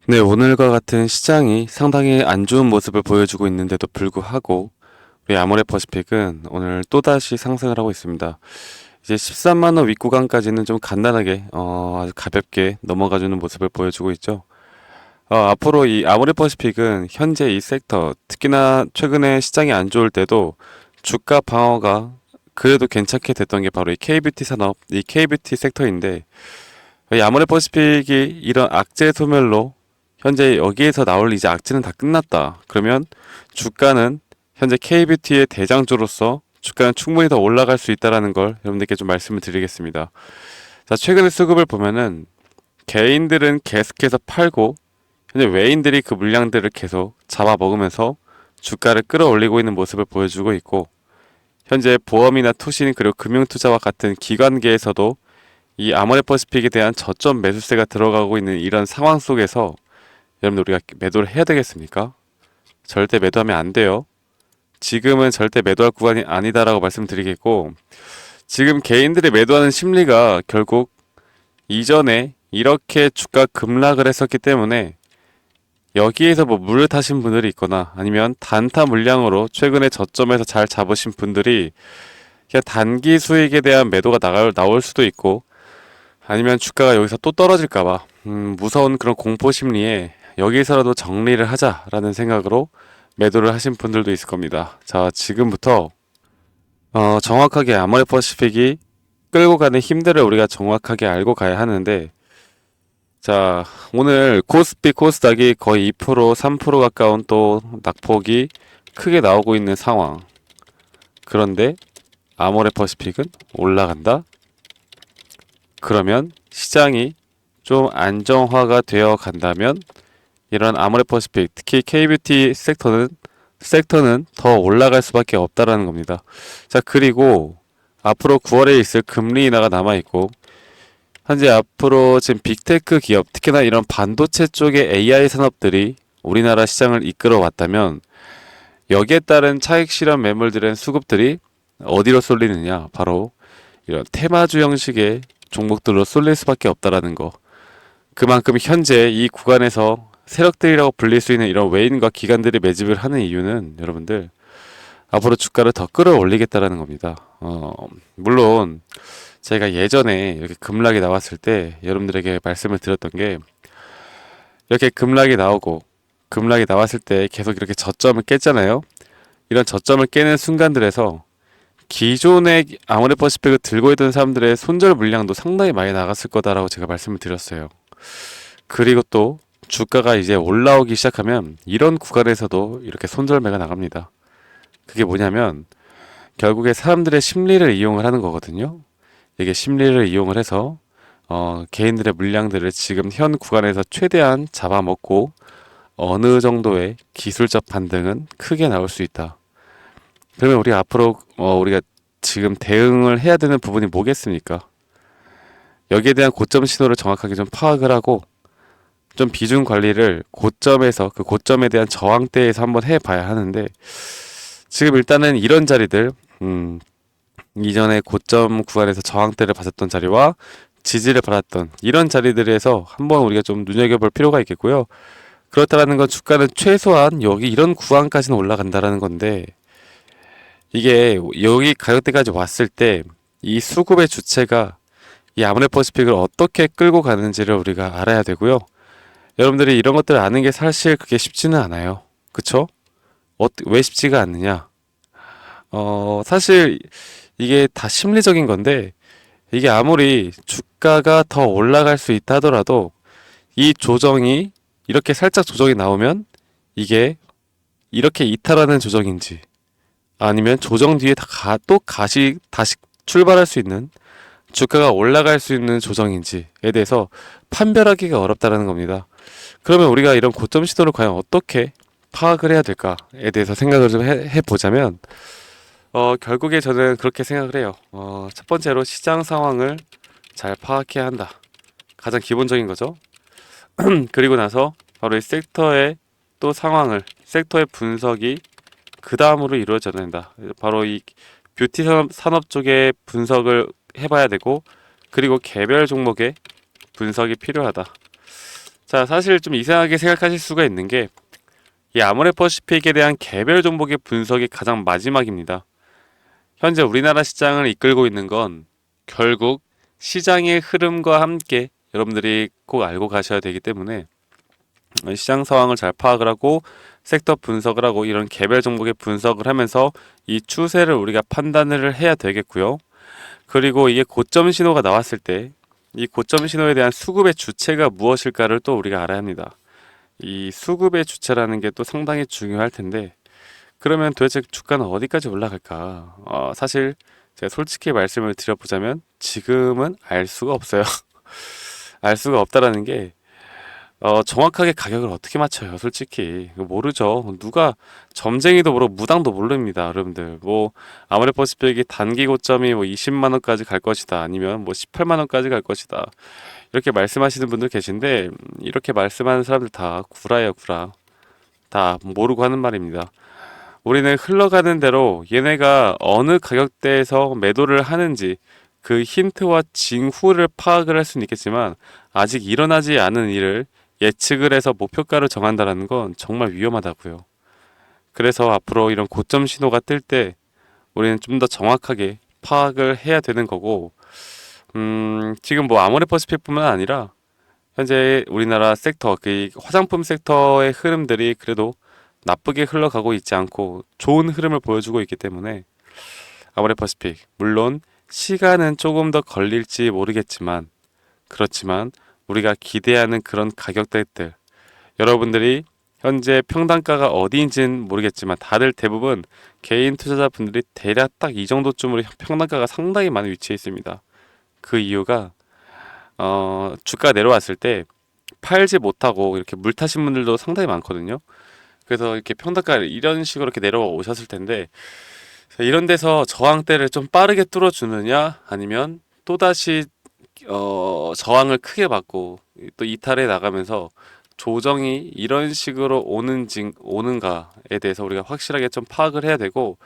네, 오늘과 같은 시장이 상당히 안 좋은 모습을 보여주고 있는데도 불구하고 우리 아모레퍼시픽은 오늘 또다시 상승을 하고 있습니다. 이제 13만 원 윗구간까지는 좀 간단하게 아주 가볍게 넘어가주는 모습을 보여주고 있죠. 앞으로 이 아모레퍼시픽은 현재 이 섹터, 특히나 최근에 시장이 안 좋을 때도 주가 방어가 그래도 괜찮게 됐던 게 바로 이 K뷰티 산업, 이 K뷰티 섹터인데, 이 아모레퍼시픽이 이런 악재 소멸로 현재 여기에서 나올 이제 악재는 다 끝났다. 그러면 주가는 현재 K뷰티의 대장주로서 주가는 충분히 더 올라갈 수 있다라는 걸 여러분들께 좀 말씀을 드리겠습니다. 자, 최근의 수급을 보면은 개인들은 계속해서 팔고 현재 외인들이 그 물량들을 계속 잡아먹으면서 주가를 끌어올리고 있는 모습을 보여주고 있고, 현재 보험이나 투신 그리고 금융투자와 같은 기관계에서도 이 아모레퍼시픽에 대한 저점 매수세가 들어가고 있는 이런 상황 속에서 여러분들 우리가 매도를 해야 되겠습니까? 절대 매도하면 안 돼요. 지금은 절대 매도할 구간이 아니다라고 말씀드리겠고, 지금 개인들이 매도하는 심리가 결국 이전에 이렇게 주가 급락을 했었기 때문에 여기에서 뭐 물을 타신 분들이 있거나 아니면 단타 물량으로 최근에 저점에서 잘 잡으신 분들이 그냥 단기 수익에 대한 매도가 나올 수도 있고, 아니면 주가가 여기서 또 떨어질까봐 무서운 그런 공포 심리에 여기서라도 정리를 하자라는 생각으로 매도를 하신 분들도 있을 겁니다. 자, 지금부터 정확하게 아모레퍼시픽이 끌고 가는 힘들을 우리가 정확하게 알고 가야 하는데, 자, 오늘 코스피 코스닥이 거의 2% 3% 가까운 또 낙폭이 크게 나오고 있는 상황. 그런데 아모레퍼시픽은 올라간다? 그러면 시장이 좀 안정화가 되어 간다면 이런 아모레퍼시픽, 특히 K뷰티 섹터는 더 올라갈 수밖에 없다라는 겁니다. 자, 그리고 앞으로 9월에 있을 금리 인하가 남아 있고, 현재 앞으로 지금 빅테크 기업, 특히나 이런 반도체 쪽의 AI 산업들이 우리나라 시장을 이끌어 왔다면, 여기에 따른 차익 실현 매물들의 수급들이 어디로 쏠리느냐? 바로 이런 테마주 형식의 종목들로 쏠릴 수밖에 없다라는 거. 그만큼 현재 이 구간에서 세력들이라고 불릴 수 있는 이런 외인과 기관들이 매집을 하는 이유는 여러분들 앞으로 주가를 더 끌어올리겠다라는 겁니다. 물론 제가 예전에 이렇게 급락이 나왔을 때 여러분들에게 말씀을 드렸던 게, 이렇게 급락이 나오고 급락이 나왔을 때 계속 이렇게 저점을 깼잖아요. 이런 저점을 깨는 순간들에서 기존의 아모레퍼시픽을 들고 있던 사람들의 손절 물량도 상당히 많이 나갔을 거다라고 제가 말씀을 드렸어요. 그리고 또 주가가 이제 올라오기 시작하면 이런 구간에서도 이렇게 손절매가 나갑니다. 그게 뭐냐면 결국에 사람들의 심리를 이용을 하는 거거든요. 이게 심리를 이용을 해서 개인들의 물량들을 지금 현 구간에서 최대한 잡아먹고 어느 정도의 기술적 반등은 크게 나올 수 있다. 그러면 우리 앞으로 우리가 지금 대응을 해야 되는 부분이 뭐겠습니까? 여기에 대한 고점 신호를 정확하게 좀 파악을 하고 좀 비중 관리를 고점에서 그 고점에 대한 저항대에서 한번 해봐야 하는데, 지금 일단은 이런 자리들, 이전에 고점 구간에서 저항대를 받았던 자리와 지지를 받았던 이런 자리들에서 한번 우리가 좀 눈여겨볼 필요가 있겠고요. 그렇다라는 건 주가는 최소한 여기 이런 구간까지는 올라간다라는 건데, 이게 여기 가격대까지 왔을 때 이 수급의 주체가 이 아모레퍼시픽을 어떻게 끌고 가는지를 우리가 알아야 되고요. 여러분들이 이런 것들을 아는 게 사실 그게 쉽지는 않아요. 그쵸? 왜 쉽지가 않느냐? 사실 이게 다 심리적인 건데, 이게 아무리 주가가 더 올라갈 수 있다 하더라도 이 조정이 이렇게 살짝 조정이 나오면 이게 이렇게 이탈하는 조정인지 아니면 조정 뒤에 다시 출발할 수 있는, 주가가 올라갈 수 있는 조정인지에 대해서 판별하기가 어렵다는 겁니다. 그러면 우리가 이런 고점 시도를 과연 어떻게 파악을 해야 될까에 대해서 생각을 좀 해보자면, 결국에 저는 그렇게 생각을 해요. 첫 번째로 시장 상황을 잘 파악해야 한다. 가장 기본적인 거죠. 그리고 나서 바로 이 섹터의 또 섹터의 분석이 그 다음으로 이루어져야 된다. 바로 이 뷰티 산업 쪽의 분석을 해봐야 되고, 그리고 개별 종목의 분석이 필요하다. 자, 사실 좀 이상하게 생각하실 수가 있는 게 이 아모레퍼시픽에 대한 개별 종목의 분석이 가장 마지막입니다. 현재 우리나라 시장을 이끌고 있는 건 결국 시장의 흐름과 함께 여러분들이 꼭 알고 가셔야 되기 때문에 시장 상황을 잘 파악을 하고 섹터 분석을 하고 이런 개별 종목의 분석을 하면서 이 추세를 우리가 판단을 해야 되겠고요. 그리고 이게 고점 신호가 나왔을 때 이 고점 신호에 대한 수급의 주체가 무엇일까를 또 우리가 알아야 합니다. 이 수급의 주체라는 게 또 상당히 중요할 텐데 그러면 도대체 주가는 어디까지 올라갈까? 사실 제가 솔직히 말씀을 드려보자면 지금은 알 수가 없어요. 알 수가 없다라는 게 정확하게 가격을 어떻게 맞춰요? 솔직히 이거 모르죠. 누가 점쟁이도 모르고 무당도 모릅니다, 여러분들. 뭐 아모레퍼시픽이 단기 고점이 뭐 20만 원까지 갈 것이다, 아니면 뭐 18만 원까지 갈 것이다. 이렇게 말씀하시는 분들 계신데 이렇게 말씀하는 사람들 다 구라예요, 구라. 다 모르고 하는 말입니다. 우리는 흘러가는 대로 얘네가 어느 가격대에서 매도를 하는지 그 힌트와 징후를 파악을 할 수는 있겠지만 아직 일어나지 않은 일을 예측을 해서 목표가를 정한다는 건 정말 위험하다고요. 그래서 앞으로 이런 고점 신호가 뜰 때 우리는 좀 더 정확하게 파악을 해야 되는 거고, 지금 뭐 아모레퍼시픽뿐만 아니라 현재 우리나라 섹터, 그 화장품 섹터의 흐름들이 그래도 나쁘게 흘러가고 있지 않고 좋은 흐름을 보여주고 있기 때문에 아모레퍼시픽, 물론 시간은 조금 더 걸릴지 모르겠지만 그렇지만 우리가 기대하는 그런 가격대들, 여러분들이 현재 평단가가 어디인지는 모르겠지만 다들 대부분 개인 투자자분들이 대략 딱 이 정도쯤으로 평단가가 상당히 많은 위치에 있습니다. 그 이유가 주가 내려왔을 때 팔지 못하고 이렇게 물 타신 분들도 상당히 많거든요. 그래서 이렇게 평단가를 이런 식으로 이렇게 내려와 오셨을 텐데 이런 데서 저항대를 좀 빠르게 뚫어주느냐 아니면 또다시 저항을 크게 받고 또 이탈해 나가면서 조정이 이런 식으로 오는가에 대해서 우리가 확실하게 좀 파악을 해야 되고,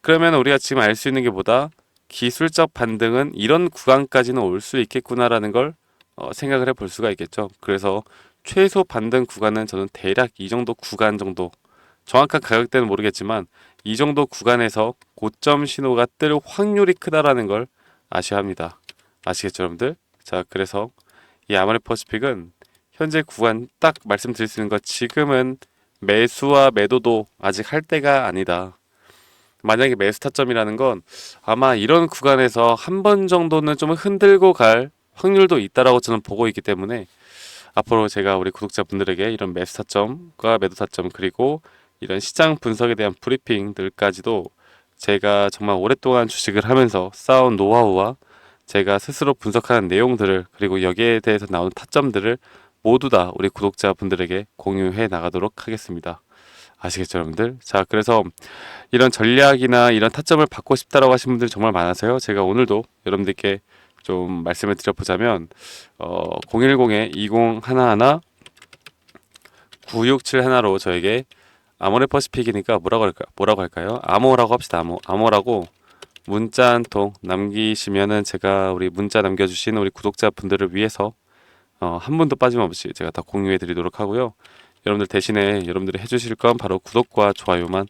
그러면 우리가 지금 알 수 있는 게 보다 기술적 반등은 이런 구간까지는 올 수 있겠구나라는 걸 생각을 해볼 수가 있겠죠. 그래서 최소 반등 구간은 저는 대략 이 정도 구간 정도, 정확한 가격대는 모르겠지만 이 정도 구간에서 고점 신호가 뜰 확률이 크다라는 걸 아셔야 합니다. 아시겠죠, 여러분들? 자, 그래서 이 아모레퍼시픽은 현재 구간 딱 말씀드릴 수 있는 것, 지금은 매수와 매도도 아직 할 때가 아니다. 만약에 매수 타점이라는 건 아마 이런 구간에서 한 번 정도는 좀 흔들고 갈 확률도 있다라고 저는 보고 있기 때문에 앞으로 제가 우리 구독자분들에게 이런 매수 타점과 매도 타점, 그리고 이런 시장 분석에 대한 브리핑들까지도 제가 정말 오랫동안 주식을 하면서 쌓아온 노하우와 제가 스스로 분석하는 내용들을, 그리고 여기에 대해서 나오는 타점들을 모두 다 우리 구독자분들에게 공유해 나가도록 하겠습니다. 아시겠죠, 여러분들? 자, 그래서 이런 전략이나 이런 타점을 받고 싶다라고 하신 분들이 정말 많아서요. 제가 오늘도 여러분들께 좀 말씀을 드려보자면 010-2011-9671로 저에게 아모레퍼시픽이니까 뭐라고 할까요? 암호라고 합시다. 암호라고 문자 한 통 남기시면은 제가 우리 문자 남겨주신 우리 구독자분들을 위해서 한 분도 빠짐없이 제가 다 공유해 드리도록 하고요. 여러분들 대신에 여러분들이 해주실 건 바로 구독과 좋아요만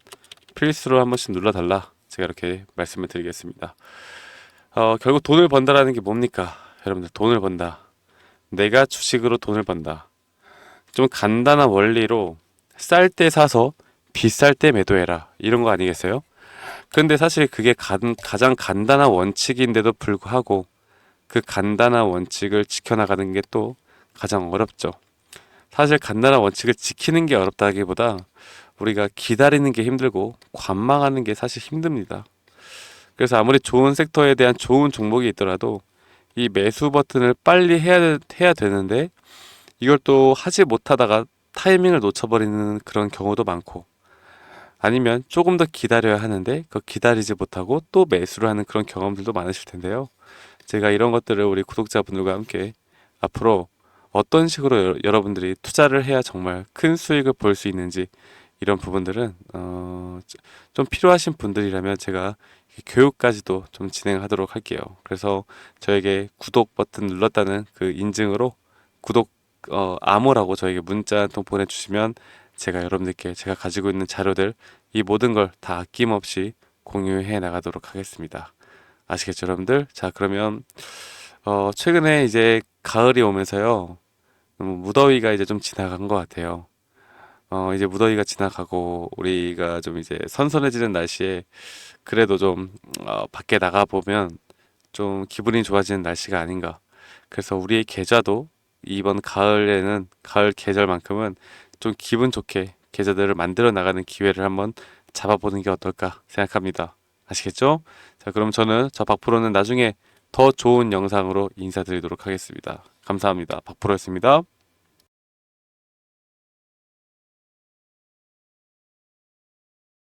필수로 한 번씩 눌러달라, 제가 이렇게 말씀을 드리겠습니다. 결국 돈을 번다라는 게 뭡니까? 여러분들, 돈을 번다. 내가 주식으로 돈을 번다. 좀 간단한 원리로 쌀 때 사서 비쌀 때 매도해라, 이런 거 아니겠어요? 근데 사실 그게 가장 간단한 원칙인데도 불구하고 그 간단한 원칙을 지켜나가는 게 또 가장 어렵죠. 사실 간단한 원칙을 지키는 게 어렵다기보다 우리가 기다리는 게 힘들고 관망하는 게 사실 힘듭니다. 그래서 아무리 좋은 섹터에 대한 좋은 종목이 있더라도 이 매수 버튼을 빨리 해야 되는데 이걸 또 하지 못하다가 타이밍을 놓쳐버리는 그런 경우도 많고, 아니면 조금 더 기다려야 하는데 그 기다리지 못하고 또 매수를 하는 그런 경험들도 많으실 텐데요. 제가 이런 것들을 우리 구독자분들과 함께 앞으로 어떤 식으로 여러분들이 투자를 해야 정말 큰 수익을 볼 수 있는지, 이런 부분들은 좀 필요하신 분들이라면 제가 교육까지도 좀 진행하도록 할게요. 그래서 저에게 구독 버튼 눌렀다는 그 인증으로 구독 암호라고 저에게 문자 한 통 보내주시면 제가 여러분들께 제가 가지고 있는 자료들 이 모든 걸 다 아낌없이 공유해 나가도록 하겠습니다. 아시겠죠, 여러분들? 자, 그러면 최근에 이제 가을이 오면서요. 무더위가 이제 좀 지나간 것 같아요. 이제 무더위가 지나가고 우리가 좀 이제 선선해지는 날씨에 그래도 좀 밖에 나가 보면 좀 기분이 좋아지는 날씨가 아닌가. 그래서 우리의 계좌도 이번 가을에는 가을 계절만큼은 좀 기분 좋게 계좌들을 만들어 나가는 기회를 한번 잡아보는 게 어떨까 생각합니다. 아시겠죠? 자, 그럼 저는 저 박프로는 나중에 더 좋은 영상으로 인사드리도록 하겠습니다. 감사합니다. 박프로였습니다.